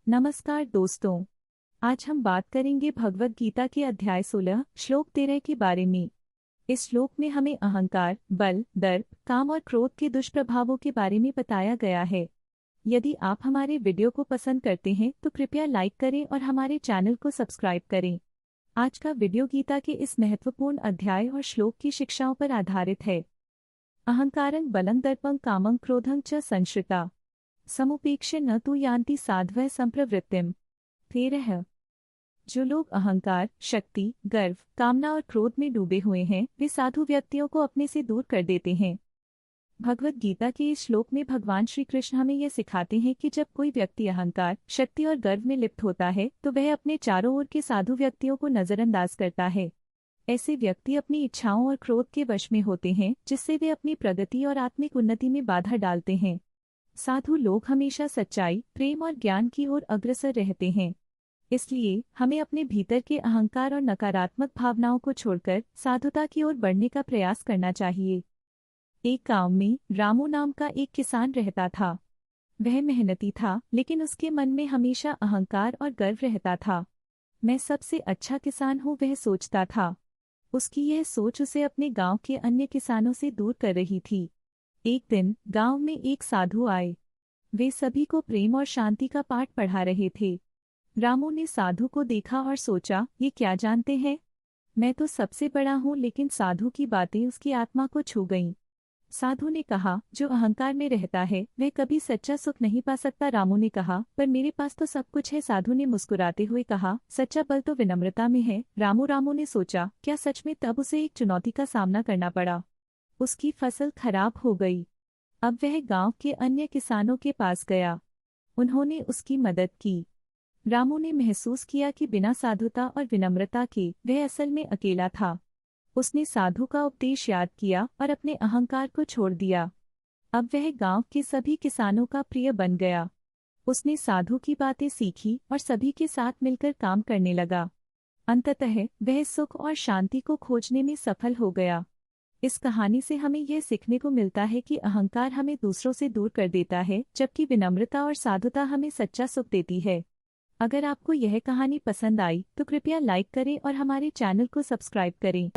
नमस्कार दोस्तों। आज हम बात करेंगे भगवद गीता के अध्याय 16 श्लोक 13 के बारे में। इस श्लोक में हमें अहंकार, बल, दर्प, काम और क्रोध के दुष्प्रभावों के बारे में बताया गया है। यदि आप हमारे वीडियो को पसंद करते हैं तो कृपया लाइक करें और हमारे चैनल को सब्सक्राइब करें। आज का वीडियो गीता के इस महत्वपूर्ण अध्याय और श्लोक की शिक्षाओं पर आधारित है। अहंकारं बलं दर्पं कामं क्रोधं च संश्रिता समुपेक्ष्य न तु यान्ति साध्वः संप्रवृत्तिम्। 13। जो लोग अहंकार, शक्ति, गर्व, कामना और क्रोध में डूबे हुए हैं वे साधु व्यक्तियों को अपने से दूर कर देते हैं। भगवद गीता के इस श्लोक में भगवान श्री कृष्ण हमें यह सिखाते हैं कि जब कोई व्यक्ति अहंकार, शक्ति और गर्व में लिप्त होता है तो वह अपने चारों ओर के साधु व्यक्तियों को नजरअंदाज करता है। ऐसे व्यक्ति अपनी इच्छाओं और क्रोध के वश में होते हैं जिससे वे अपनी प्रगति और आत्मिक उन्नति में बाधा डालते हैं। साधु लोग हमेशा सच्चाई, प्रेम और ज्ञान की ओर अग्रसर रहते हैं। इसलिए हमें अपने भीतर के अहंकार और नकारात्मक भावनाओं को छोड़कर साधुता की ओर बढ़ने का प्रयास करना चाहिए। एक गांव में रामू नाम का एक किसान रहता था। वह मेहनती था लेकिन उसके मन में हमेशा अहंकार और गर्व रहता था। मैं सबसे अच्छा किसान हूँ, वह सोचता था। उसकी यह सोच उसे अपने गांव के अन्य किसानों से दूर कर रही थी। एक दिन गांव में एक साधु आए। वे सभी को प्रेम और शांति का पाठ पढ़ा रहे थे। रामू ने साधु को देखा और सोचा, ये क्या जानते हैं? मैं तो सबसे बड़ा हूँ, लेकिन साधु की बातें उसकी आत्मा को छू गईं। साधु ने कहा, जो अहंकार में रहता है वह कभी सच्चा सुख नहीं पा सकता। रामू ने कहा, पर मेरे पास तो सब कुछ है। साधु ने मुस्कुराते हुए कहा, सच्चा बल तो विनम्रता में है। रामू ने सोचा, क्या सच में? तब उसे एक चुनौती का सामना करना पड़ा। उसकी फसल खराब हो गई। अब वह गांव के अन्य किसानों के पास गया। उन्होंने उसकी मदद की। रामू ने महसूस किया कि बिना साधुता और विनम्रता के वह असल में अकेला था। उसने साधु का उपदेश याद किया और अपने अहंकार को छोड़ दिया। अब वह गांव के सभी किसानों का प्रिय बन गया। उसने साधु की बातें सीखी और सभी के साथ मिलकर काम करने लगा। अंततः वह सुख और शांति को खोजने में सफल हो गया। इस कहानी से हमें यह सीखने को मिलता है कि अहंकार हमें दूसरों से दूर कर देता है, जबकि विनम्रता और साधुता हमें सच्चा सुख देती है। अगर आपको यह कहानी पसंद आई तो कृपया लाइक करें और हमारे चैनल को सब्सक्राइब करें।